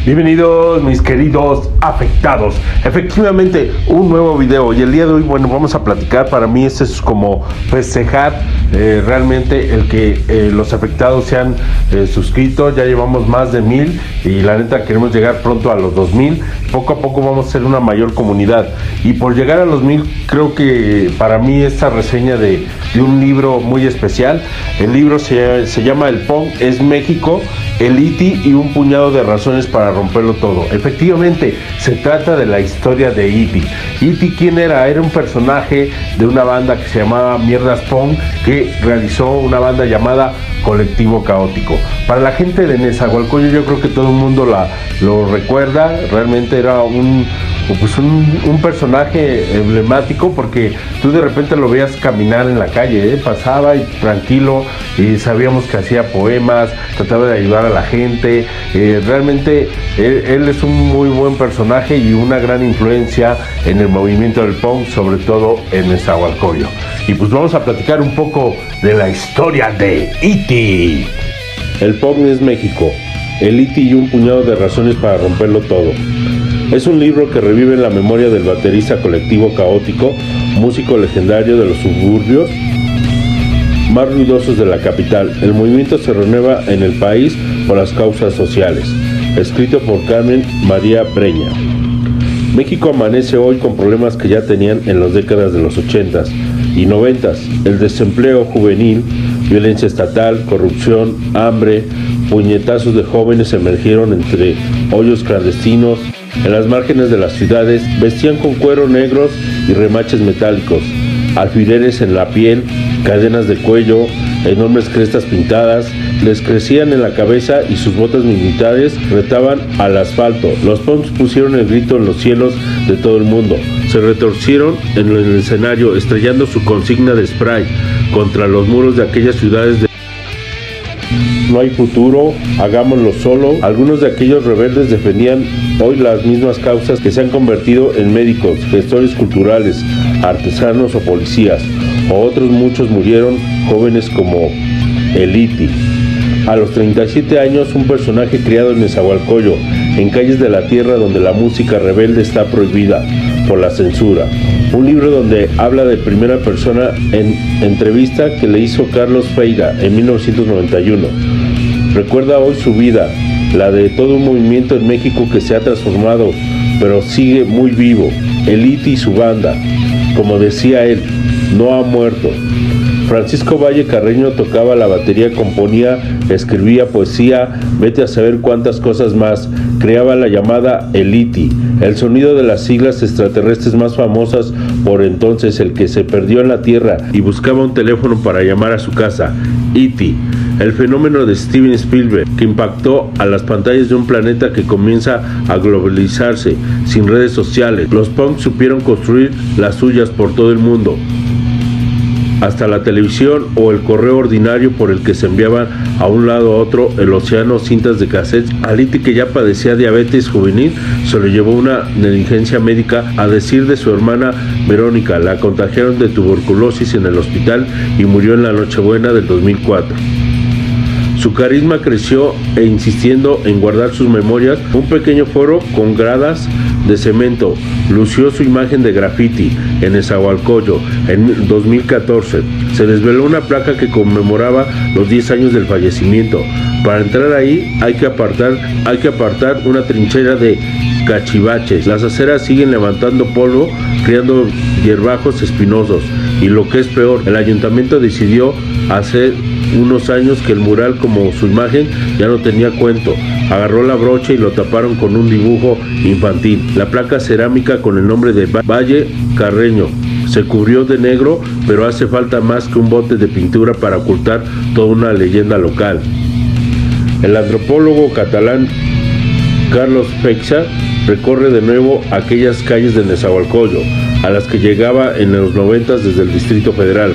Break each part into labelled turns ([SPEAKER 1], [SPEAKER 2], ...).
[SPEAKER 1] Bienvenidos mis queridos afectados. Efectivamente, un nuevo video y el día de hoy, bueno, vamos a platicar. Para mí este es como festejar realmente el que los afectados se han suscrito. Ya llevamos más de 1000 y la neta queremos llegar pronto a los 2000. Poco a poco vamos a ser una mayor comunidad y por llegar a los 1000 creo que para mí esta reseña de un libro muy especial. El libro se llama El Pong es México, el E.T. y un puñado de razones para romperlo todo. Efectivamente, se trata de la historia de E.T. E.T. ¿quién era? Era un personaje de una banda que se llamaba Mierdas Pong, que realizó una banda llamada Colectivo Caótico. Para la gente de Nezahualcóyotl, yo creo que todo el mundo lo recuerda. Realmente era un personaje emblemático, porque tú de repente lo veías caminar en la calle, pasaba y tranquilo, y sabíamos que hacía poemas, trataba de ayudar a la gente. Realmente él es un muy buen personaje y una gran influencia en el movimiento del punk, sobre todo en Nezahualcóyotl. Y pues vamos a platicar un poco de la historia de E.T. El punk es México, el E.T. y un puñado de razones para romperlo todo. Es un libro que revive la memoria del baterista Colectivo Caótico, músico legendario de los suburbios más ruidosos de la capital. El movimiento se renueva en el país por las causas sociales. Escrito por Carmen María Breña. México amanece hoy con problemas que ya tenían en las décadas de los 80s y 90s. El desempleo juvenil, violencia estatal, corrupción, hambre, puñetazos de jóvenes emergieron entre hoyos clandestinos en las márgenes de las ciudades. Vestían con cuero negros y remaches metálicos, alfileres en la piel, cadenas de cuello, enormes crestas pintadas les crecían en la cabeza y sus botas militares retaban al asfalto. Los punks pusieron el grito en los cielos de todo el mundo. Se retorcieron en el escenario, estrellando su consigna de spray contra los muros de aquellas ciudades de no hay futuro, hagámoslo solo. Algunos de aquellos rebeldes defendían hoy las mismas causas que se han convertido en médicos, gestores culturales, artesanos o policías. Otros muchos murieron jóvenes como el E.T. A los 37 años, un personaje criado en Nezahualcóyotl, en calles de la tierra donde la música rebelde está prohibida por la censura. Un libro donde habla de primera persona en entrevista que le hizo Carlos Feira en 1991. Recuerda hoy su vida, la de todo un movimiento en México que se ha transformado, pero sigue muy vivo. El E.T. y su banda, como decía él, no ha muerto. Francisco Valle Carreño tocaba la batería, componía, escribía poesía, vete a saber cuántas cosas más. Creaba la llamada el E.T., el sonido de las siglas extraterrestres más famosas por entonces, el que se perdió en la Tierra y buscaba un teléfono para llamar a su casa, E.T., el fenómeno de Steven Spielberg, que impactó a las pantallas de un planeta que comienza a globalizarse, sin redes sociales. Los punks supieron construir las suyas por todo el mundo, hasta la televisión o el correo ordinario por el que se enviaban a un lado a otro el océano cintas de cassettes. Al E.T., que ya padecía diabetes juvenil, se le llevó una negligencia médica. A decir de su hermana Verónica, la contagiaron de tuberculosis en el hospital y murió en la Nochebuena del 2004. Su carisma creció insistiendo en guardar sus memorias. Un pequeño foro con gradas de cemento lució su imagen de graffiti en Nezahualcóyotl en 2014. Se desveló una placa que conmemoraba los 10 años del fallecimiento. Para entrar ahí hay que apartar una trinchera de cachivaches. Las aceras siguen levantando polvo, creando hierbajos espinosos. Y lo que es peor, el ayuntamiento decidió hace unos años que el mural, como su imagen, ya no tenía cuento. Agarró la brocha y lo taparon con un dibujo infantil. La placa cerámica con el nombre de Valle Carreño se cubrió de negro, pero hace falta más que un bote de pintura para ocultar toda una leyenda local. El antropólogo catalán Carlos Feixa recorre de nuevo aquellas calles de Nezahualcóyotl a las que llegaba en los 90 desde el Distrito Federal.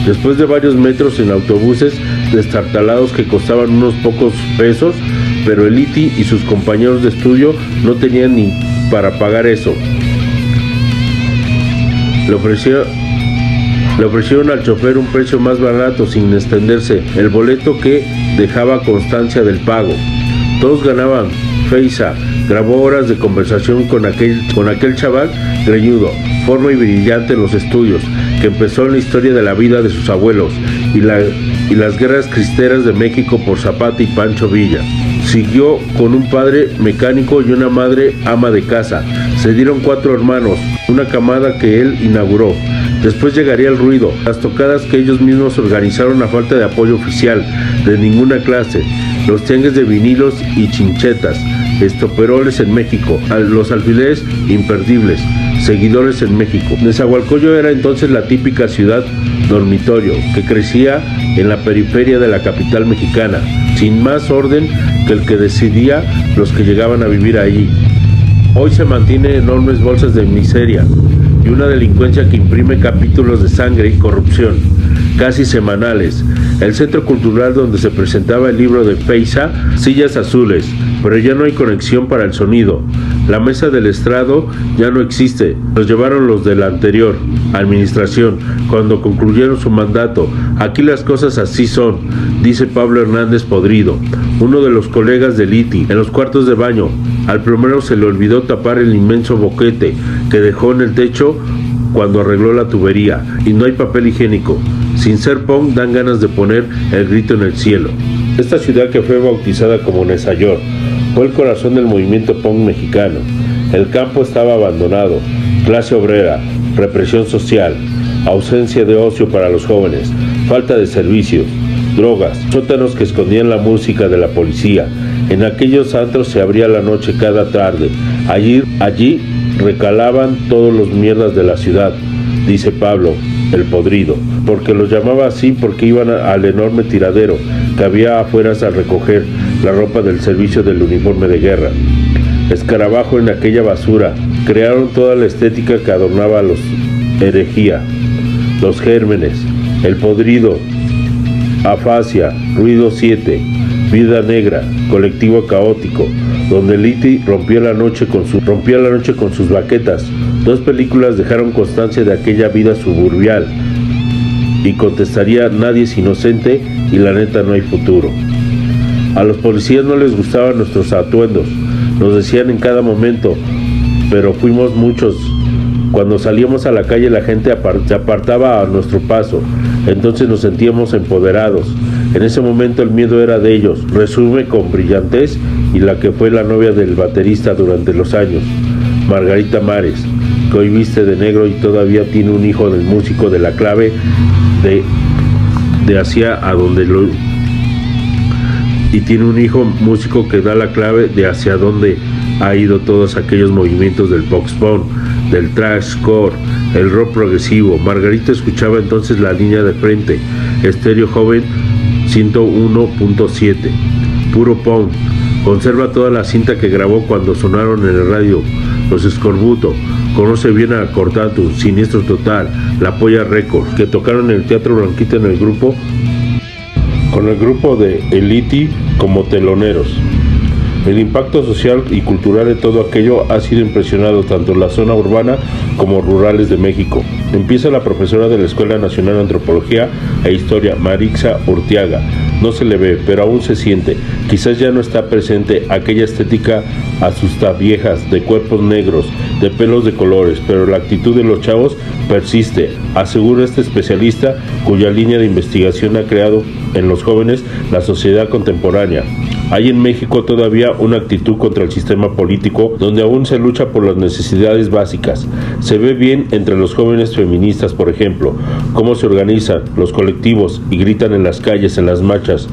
[SPEAKER 1] Después de varios metros en autobuses destartalados que costaban unos pocos pesos, pero el E.T. y sus compañeros de estudio no tenían ni para pagar eso. Le ofrecieron al chofer un precio más barato sin extenderse el boleto, que dejaba constancia del pago. Todos ganaban Feiza grabó horas de conversación con aquel chaval greñudo, forma y brillante en los estudios, que empezó en la historia de la vida de sus abuelos y las guerras cristeras de México por Zapata y Pancho Villa. Siguió con un padre mecánico y una madre ama de casa. Se dieron 4 hermanos, una camada que él inauguró. Después llegaría el ruido, las tocadas que ellos mismos organizaron a falta de apoyo oficial, de ninguna clase, los tianguis de vinilos y chinchetas, estoperoles en México, los alfileres imperdibles, seguidores en México. Nezahualcóyotl era entonces la típica ciudad dormitorio que crecía en la periferia de la capital mexicana, sin más orden que el que decidía los que llegaban a vivir allí. Hoy se mantiene enormes bolsas de miseria y una delincuencia que imprime capítulos de sangre y corrupción, casi semanales. El centro cultural donde se presentaba el libro de Feiza, sillas azules, pero ya no hay conexión para el sonido. La mesa del estrado ya no existe, los llevaron los de la anterior administración, cuando concluyeron su mandato. Aquí las cosas así son, dice Pablo Hernández Podrido, uno de los colegas de Liti, en los cuartos de baño. Al plomero se le olvidó tapar el inmenso boquete que dejó en el techo cuando arregló la tubería, y no hay papel higiénico. Sin ser punk dan ganas de poner el grito en el cielo. Esta ciudad, que fue bautizada como Nezayor, fue el corazón del movimiento punk mexicano. El campo estaba abandonado, clase obrera, represión social, ausencia de ocio para los jóvenes, falta de servicios, drogas, sótanos que escondían la música de la policía. En aquellos antros se abría la noche cada tarde. Allí recalaban todos los mierdas de la ciudad, dice Pablo, el Podrido, porque los llamaba así porque iban al enorme tiradero que había afuera al recoger la ropa del servicio del uniforme de guerra. Escarabajo en aquella basura, crearon toda la estética que adornaba a los herejía, los gérmenes, el Podrido, afasia, ruido 7, vida negra, colectivo caótico, donde Liti rompía la noche con sus baquetas. 2 películas dejaron constancia de aquella vida suburbial, y contestaría: nadie es inocente y la neta no hay futuro. A los policías no les gustaban nuestros atuendos, nos decían en cada momento, pero fuimos muchos. Cuando salíamos a la calle la gente se apartaba a nuestro paso, entonces nos sentíamos empoderados. En ese momento el miedo era de ellos, resume con brillantez y la que fue la novia del baterista durante los años, Margarita Mares, que hoy viste de negro y todavía tiene un hijo del músico de la clave de hacia a donde lo... y tiene un hijo músico que da la clave de hacia donde ha ido todos aquellos movimientos del post-punk, del thrashcore, el rock progresivo. Margarita escuchaba entonces la línea de frente, estéreo joven 101.7, puro punk. Conserva toda la cinta que grabó cuando sonaron en el radio, Los Escorbuto. Conoce bien a Cortatu, Siniestro Total, La Polla Records, que tocaron en el Teatro Blanquita con el grupo de Eliti como teloneros. El impacto social y cultural de todo aquello ha sido impresionado tanto en la zona urbana como rurales de México. Empieza la profesora de la Escuela Nacional de Antropología e Historia, Marixa Urtiaga. No se le ve, pero aún se siente. Quizás ya no está presente aquella estética asustaviejas, de cuerpos negros, de pelos de colores, pero la actitud de los chavos persiste, asegura este especialista, cuya línea de investigación ha creado en los jóvenes la sociedad contemporánea. Hay en México todavía una actitud contra el sistema político donde aún se lucha por las necesidades básicas. Se ve bien entre los jóvenes feministas, por ejemplo, cómo se organizan los colectivos y gritan en las calles, en las marchas,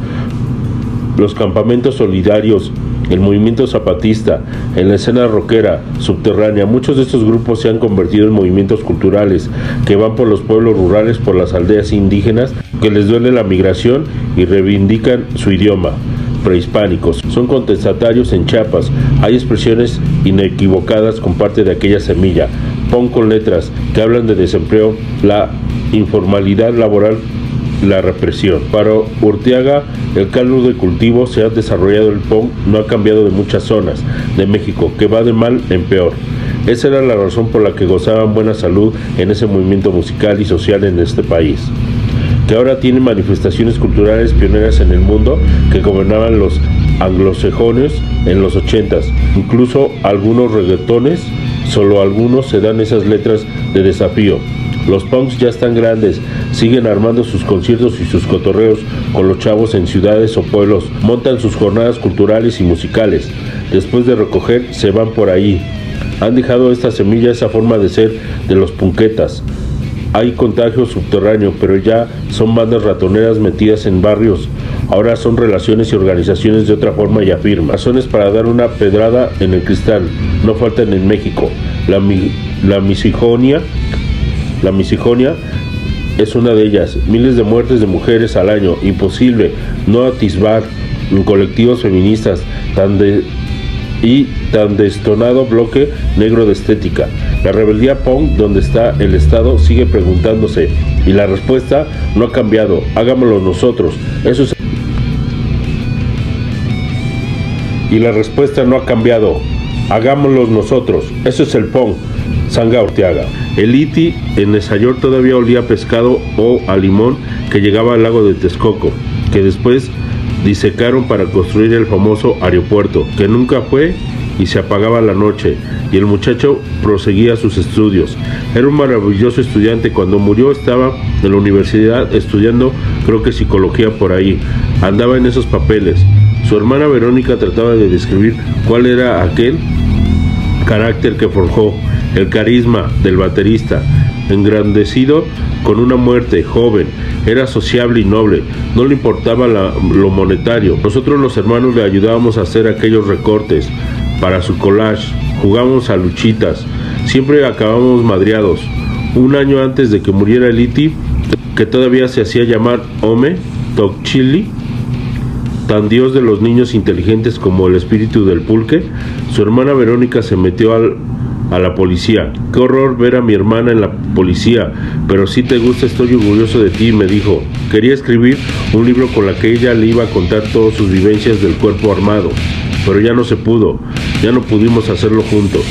[SPEAKER 1] los campamentos solidarios, el movimiento zapatista, en la escena rockera subterránea. Muchos de estos grupos se han convertido en movimientos culturales que van por los pueblos rurales, por las aldeas indígenas que les duele la migración y reivindican su idioma. Prehispánicos, son contestatarios en Chiapas. Hay expresiones inequivocadas con parte de aquella semilla. Punk con letras que hablan de desempleo, la informalidad laboral, la represión. Para Urtiaga, el caldo de cultivo se ha desarrollado. El punk no ha cambiado de muchas zonas de México, que va de mal en peor. Esa era la razón por la que gozaban buena salud en ese movimiento musical y social en este país, que ahora tiene manifestaciones culturales pioneras en el mundo, que gobernaban los anglosajones en los 80s, incluso algunos reggaetones, solo algunos se dan esas letras de desafío. Los punks ya están grandes, siguen armando sus conciertos y sus cotorreos con los chavos en ciudades o pueblos, montan sus jornadas culturales y musicales. Después de recoger, se van por ahí. Han dejado esta semilla, esa forma de ser de los punquetas. Hay contagio subterráneo, pero ya son bandas ratoneras metidas en barrios. Ahora son relaciones y organizaciones de otra forma y afirma. Razones para dar una pedrada en el cristal no faltan en México. La misoginia es una de ellas. Miles de muertes de mujeres al año. Imposible no atisbar en colectivos feministas tan destonado bloque negro de estética. La rebeldía punk, donde está el Estado, sigue preguntándose, y la respuesta no ha cambiado. Hagámoslo nosotros. Y la respuesta no ha cambiado. Hagámoslo nosotros. Eso es el punk. Sanga Orteaga. El Iti en Nezayor todavía olía a pescado o a limón que llegaba al lago de Texcoco, que después disecaron para construir el famoso aeropuerto, que nunca fue y se apagaba la noche, y el muchacho proseguía sus estudios. Era un maravilloso estudiante. Cuando murió estaba en la universidad estudiando, creo que psicología por ahí. Andaba en esos papeles. Su hermana Verónica trataba de describir cuál era aquel carácter que forjó, el carisma del baterista, engrandecido con una muerte joven. Era sociable y noble, no le importaba lo monetario. Nosotros los hermanos le ayudábamos a hacer aquellos recortes para su collage, jugábamos a luchitas, siempre acabábamos madreados. Un año antes de que muriera el Iti, que todavía se hacía llamar Ome Tokchili, tan dios de los niños inteligentes como el espíritu del pulque, su hermana Verónica se metió a la policía. Qué horror ver a mi hermana en la policía, pero si te gusta, estoy orgulloso de ti, me dijo. Quería escribir un libro con la que ella le iba a contar todas sus vivencias del cuerpo armado, pero ya no se pudo, ya no pudimos hacerlo juntos.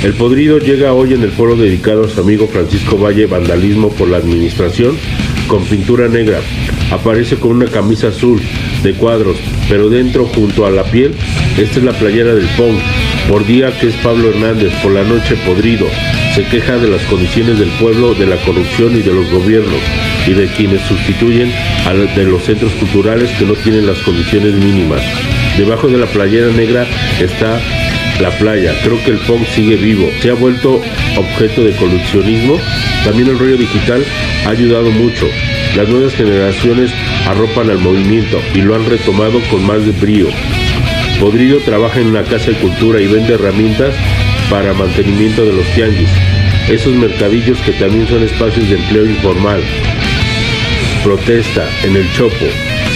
[SPEAKER 1] El podrido llega hoy en el foro dedicado a su amigo Francisco Valle, vandalismo por la administración, con pintura negra. Aparece con una camisa azul de cuadros, pero dentro, junto a la piel, esta es la playera del punk. Por día, que es Pablo Hernández, por la noche podrido. Se queja de las condiciones del pueblo, de la corrupción y de los gobiernos, y de quienes sustituyen de los centros culturales que no tienen las condiciones mínimas. Debajo de la playera negra está la playa. Creo que el punk sigue vivo, se ha vuelto objeto de coleccionismo. También el rollo digital ha ayudado mucho. Las nuevas generaciones arropan al movimiento y lo han retomado con más de brío. Podrido trabaja en una casa de cultura y vende herramientas para mantenimiento de los tianguis, esos mercadillos que también son espacios de empleo informal. Protesta en el Chopo.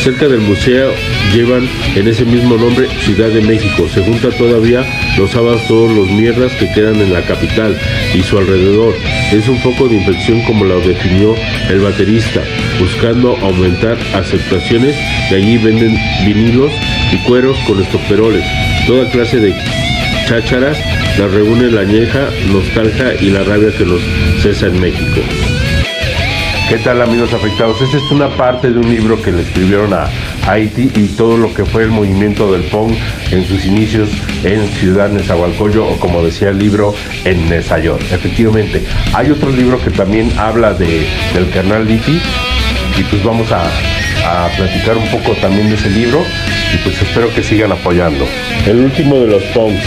[SPEAKER 1] Cerca del museo llevan en ese mismo nombre Ciudad de México. Se junta todavía los sábados todos los mierdas que quedan en la capital y su alrededor. Es un foco de infección, como lo definió el baterista, buscando aumentar aceptaciones, y allí venden vinilos y cueros con estoperoles. Toda clase de chácharas las reúne la añeja nostalgia y la rabia que nos cesa en México. ¿Qué tal, amigos afectados? Esta es una parte de un libro que le escribieron a Haití y todo lo que fue el movimiento del punk en sus inicios en Ciudad Nezahualcóyotl, o como decía el libro, en Nezayor. Efectivamente, hay otro libro que también habla del carnal Iti, y pues vamos a platicar un poco también de ese libro, y pues espero que sigan apoyando. El último de los punks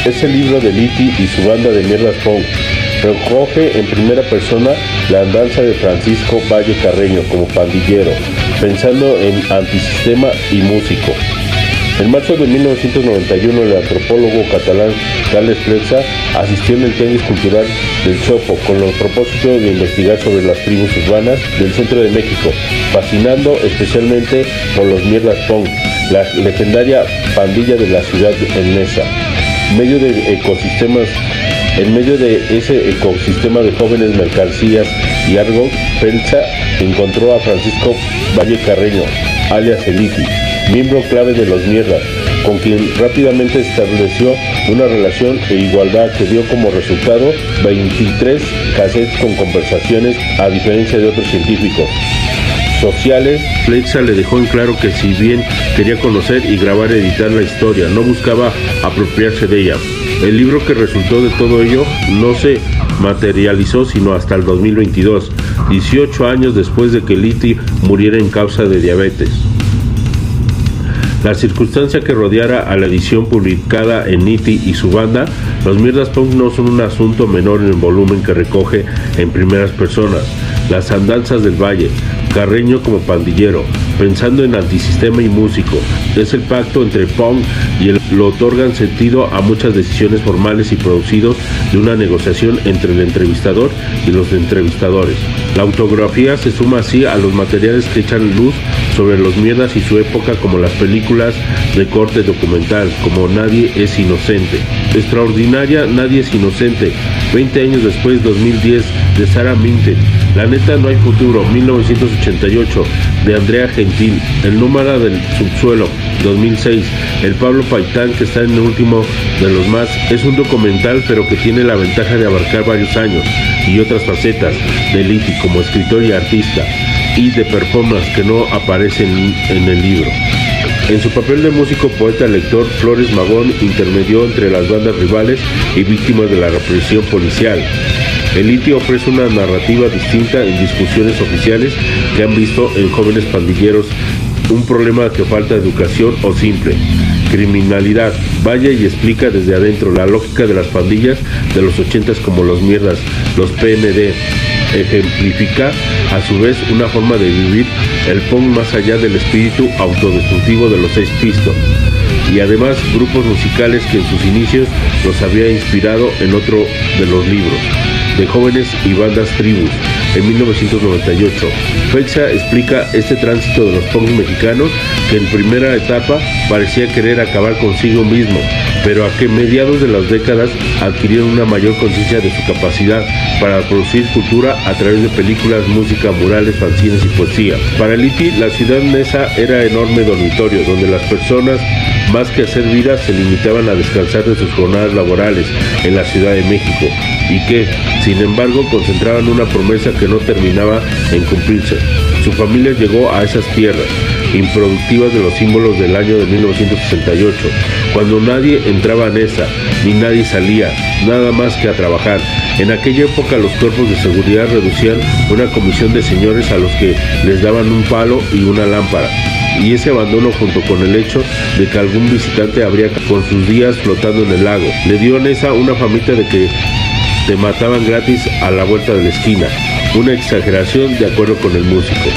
[SPEAKER 1] es el libro de Iti y su banda de mierdas punk. Recoge en primera persona la andanza de Francisco Valle Carreño como pandillero, pensando en antisistema y músico. En marzo de 1991, el antropólogo catalán Carles Flexa asistió en el tianguis cultural del Chopo con el propósito de investigar sobre las tribus urbanas del centro de México, fascinando especialmente por los mierdas punk, la legendaria pandilla de la ciudad en Neza. En medio de ese ecosistema de jóvenes, mercancías y argot, Flexa encontró a Francisco Valle Carreño, alias el Iti, miembro clave de los mierdas, con quien rápidamente estableció una relación de igualdad que dio como resultado 23 cassettes con conversaciones, a diferencia de otros científicos. sociales, Flexa le dejó en claro que si bien quería conocer y grabar y editar la historia, no buscaba apropiarse de ella. El libro que resultó de todo ello no se materializó sino hasta el 2022, 18 años después de que Liti muriera en causa de diabetes. La circunstancia que rodeara a la edición publicada en Nitti y su banda, Los Mierdas Punk no son un asunto menor en el volumen que recoge en primeras personas. Las andanzas del valle, Carreño como pandillero, pensando en antisistema y músico, es el pacto entre punk y lo otorgan sentido a muchas decisiones formales y producidos de una negociación entre el entrevistador y los entrevistadores. La autografía se suma así a los materiales que echan luz sobre los Mierdas y su época, como las películas de corte documental, como Nadie es Inocente. Extraordinaria Nadie es Inocente, 20 años después, 2010, de Sara Minten. La neta no hay futuro, 1988, de Andrea Gentil. El Nómada del Subsuelo, 2006. El Pablo Paitán, que está en el último de los más. Es un documental, pero que tiene la ventaja de abarcar varios años y otras facetas de Liti como escritor y artista, y de performance que no aparecen en el libro. En su papel de músico, poeta, lector, Flores Magón intermedió entre las bandas rivales y víctimas de la represión policial. El Liti ofrece una narrativa distinta en discusiones oficiales que han visto en jóvenes pandilleros un problema que falta educación o simple criminalidad. Vaya y explica desde adentro la lógica de las pandillas de los 80s como los Mierdas, los PND. Ejemplifica a su vez una forma de vivir el punk más allá del espíritu autodestructivo de los Sex Pistols, y además grupos musicales que en sus inicios los había inspirado en otro de los libros, de Jóvenes y Bandas Tribus, en 1998. Flexa explica este tránsito de los punks mexicanos, que en primera etapa parecía querer acabar consigo mismo, pero a que mediados de las décadas adquirieron una mayor conciencia de su capacidad para producir cultura a través de películas, música, murales, fanzines y poesía. Para Liti, la ciudad nesa era enorme dormitorio, donde las personas, más que hacer vida, se limitaban a descansar de sus jornadas laborales en la Ciudad de México, y que, sin embargo, concentraban una promesa que no terminaba en cumplirse. Su familia llegó a esas tierras improductivas de los símbolos del año de 1968, cuando nadie entraba en esa, ni nadie salía, nada más que a trabajar. En aquella época los cuerpos de seguridad reducían una comisión de señores a los que les daban un palo y una lámpara, y ese abandono, junto con el hecho de que algún visitante habría con sus días flotando en el lago, le dio a Nesa una famita de que te mataban gratis a la vuelta de la esquina, una exageración de acuerdo con el músico.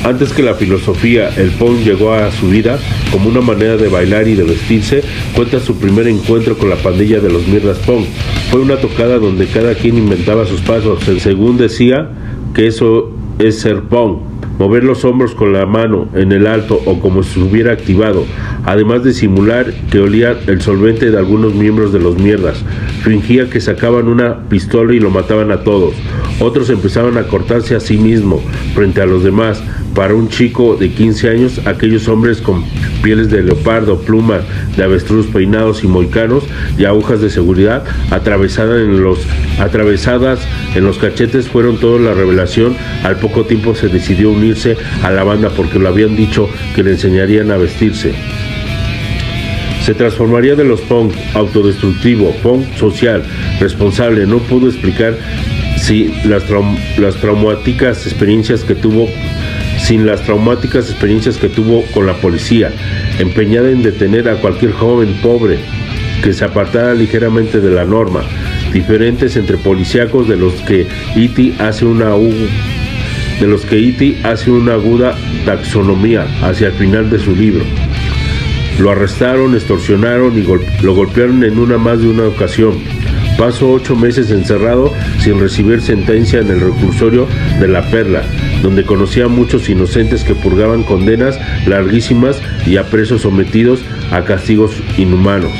[SPEAKER 1] Antes que la filosofía, el punk llegó a su vida como una manera de bailar y de vestirse. Cuenta su primer encuentro con la pandilla de los Mierdas Punk. Fue una tocada donde cada quien inventaba sus pasos, según decía que eso es ser punk. Mover los hombros con la mano en el alto o como si se hubiera activado, además de simular que olía el solvente de algunos miembros de los Mierdas. Fingía que sacaban una pistola y lo mataban a todos. Otros empezaban a cortarse a sí mismo frente a los demás. Para un chico de 15 años, aquellos hombres con pieles de leopardo, plumas de avestruz, peinados y mohicanos y agujas de seguridad atravesadas en los cachetes fueron toda la revelación. Al poco tiempo se decidió unirse a la banda porque le habían dicho que le enseñarían a vestirse. Se transformaría de los punk autodestructivo, punk social, responsable. No pudo explicar si las traumáticas experiencias que tuvo con la policía, empeñada en detener a cualquier joven pobre que se apartara ligeramente de la norma, diferentes entre policíacos de los que E.T. hace una aguda taxonomía hacia el final de su libro. Lo arrestaron, extorsionaron y lo golpearon en más de una ocasión. Pasó 8 meses encerrado sin recibir sentencia en el reclusorio de La Perla, donde conocía a muchos inocentes que purgaban condenas larguísimas y a presos sometidos a castigos inhumanos.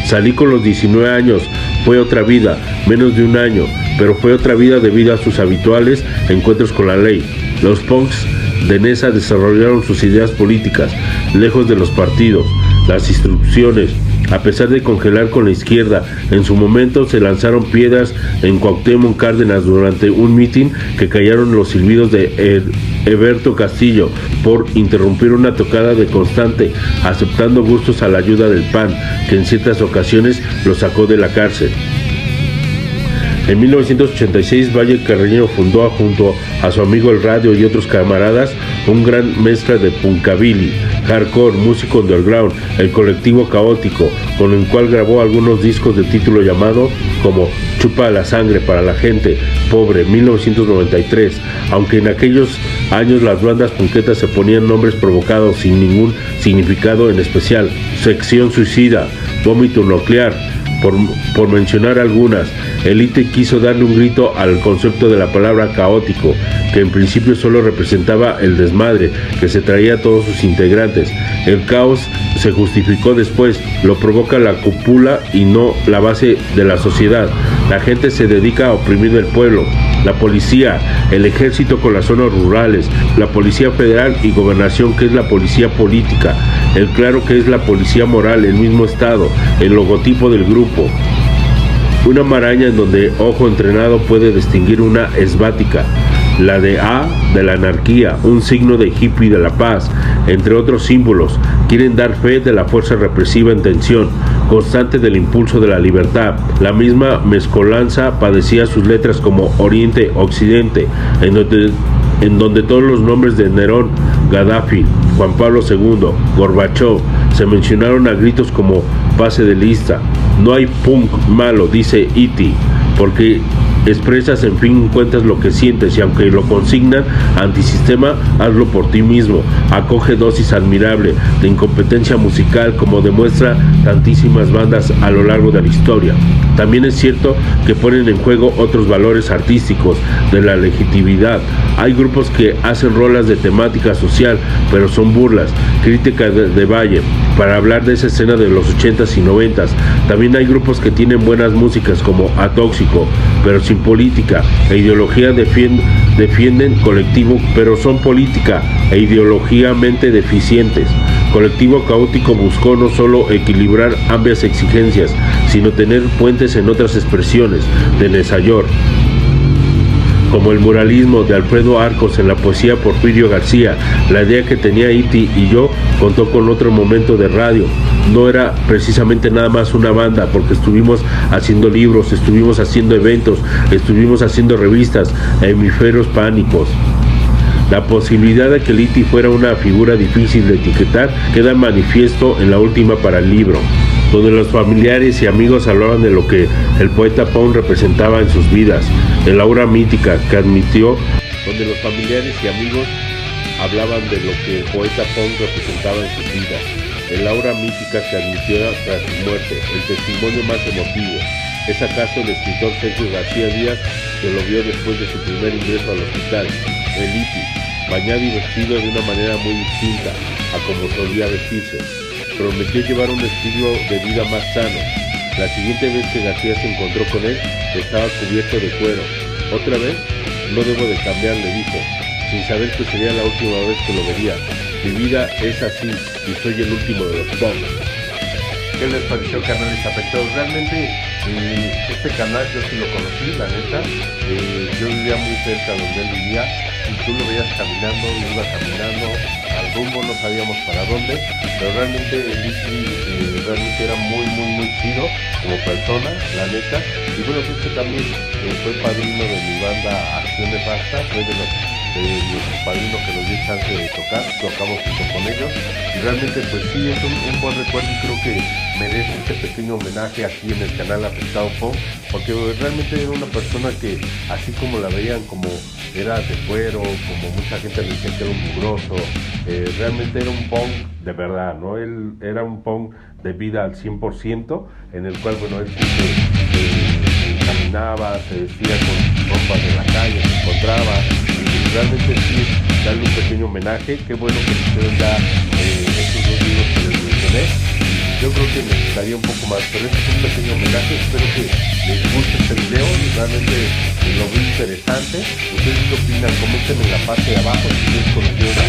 [SPEAKER 1] Salí con los 19 años, fue otra vida, menos de un año, pero fue otra vida debido a sus habituales encuentros con la ley. Los punks de Nesa desarrollaron sus ideas políticas, lejos de los partidos. las instrucciones. A pesar de congelar con la izquierda, en su momento se lanzaron piedras en Cuauhtémoc Cárdenas durante un mitin que callaron los silbidos de Heberto Castillo por interrumpir una tocada de Constante, aceptando gustos a la ayuda del PAN, que en ciertas ocasiones lo sacó de la cárcel. En 1986, Valle Carreño fundó, junto a su amigo El Radio y otros camaradas, un gran mezcla de punkabilly, hardcore, música underground, el colectivo Caótico, con el cual grabó algunos discos de título llamado como Chupa la Sangre para la Gente Pobre, 1993, aunque en aquellos años las bandas punquetas se ponían nombres provocados sin ningún significado en especial: Sección Suicida, Vómito Nuclear, por mencionar algunas. Elite quiso darle un grito al concepto de la palabra caótico, que en principio solo representaba el desmadre que se traía a todos sus integrantes. El caos se justificó después, lo provoca la cúpula y no la base de la sociedad. La gente se dedica a oprimir el pueblo. La policía, el ejército con las zonas rurales, la policía federal y gobernación, que es la policía política, el claro, que es la policía moral, el mismo estado, el logotipo del grupo. Una maraña en donde ojo entrenado puede distinguir una esvática, la de A de la anarquía, un signo de hippie de la paz, entre otros símbolos. Quieren dar fe de la fuerza represiva en tensión constante del impulso de la libertad. La misma mezcolanza padecía sus letras como Oriente, Occidente, en donde todos los nombres de Nerón, Gaddafi, Juan Pablo II, Gorbachov se mencionaron a gritos como pase de lista. No hay punk malo, dice E.T., porque expresas, en fin, cuentas lo que sientes, y aunque lo consignan antisistema, hazlo por ti mismo. Acoge dosis admirable de incompetencia musical, como demuestra tantísimas bandas a lo largo de la historia. También es cierto que ponen en juego otros valores artísticos de la legitimidad. Hay grupos que hacen rolas de temática social, pero son burlas, crítica de Valle, para hablar de esa escena de los 80s y 90s. También hay grupos que tienen buenas músicas como Atóxico, pero sin política e ideología, defienden colectivo, pero son política e ideológicamente deficientes. Colectivo Caótico buscó no solo equilibrar ambas exigencias, sino tener puentes en otras expresiones de Nesayor, como el muralismo de Alfredo Arcos en la poesía Porfirio García. La idea que tenía Iti y yo contó con otro momento de radio. No era precisamente nada más una banda, porque estuvimos haciendo libros, estuvimos haciendo eventos, estuvimos haciendo revistas, hemisferios pánicos. La posibilidad de que el Iti fuera una figura difícil de etiquetar queda manifiesto en la última para el libro, donde los familiares y amigos hablaban de lo que el poeta punk representaba en sus vidas, el aura mítica que admitió, donde los familiares y amigos hablaban de lo que el poeta punk representaba en sus vidas, el aura mítica que admitió tras su muerte, el testimonio más emotivo. ¿Es acaso el escritor Sergio García Díaz, que lo vio después de su primer ingreso al hospital? El Iti, bañado y vestido de una manera muy distinta a como solía vestirse, prometió llevar un estilo de vida más sano. La siguiente vez que García se encontró con él, estaba cubierto de cuero. ¿Otra vez? No debo de cambiar, le dijo, sin saber que sería la última vez que lo vería. Mi vida es así, y soy el último de los punk. ¿Qué les pareció, canales afectados? Realmente este canal yo sí lo conocí, la neta. Yo vivía muy cerca donde él vivía, y tú lo veías caminando, y iba caminando al rumbo, no sabíamos para dónde, pero realmente el Iti realmente era muy chido como persona, la neta. Y bueno, pues que también fue padrino de mi banda Acción de Pasta, fue de los padrinos que nos dio chance de tocar, tocamos junto con ellos, y realmente pues sí es un buen recuerdo, y creo que merece este pequeño homenaje aquí en el canal Afectado Punk, porque realmente era una persona que, así como la veían como era de cuero, como mucha gente le decía que era un mugroso, realmente era un punk de verdad, ¿no? Él era un punk de vida al 100%, en el cual, bueno, él siempre caminaba, se vestía con ropa de la calle, se encontraba, y realmente sí es darle un pequeño homenaje. Qué bueno que hicieron ya estos dos libros que les mencioné. Yo creo que necesitaría un poco más, pero este es un pequeño homenaje. Espero que les guste este video, realmente lo vi interesante. ¿Ustedes qué opinan? Comenten en la parte de abajo si ustedes conocieron a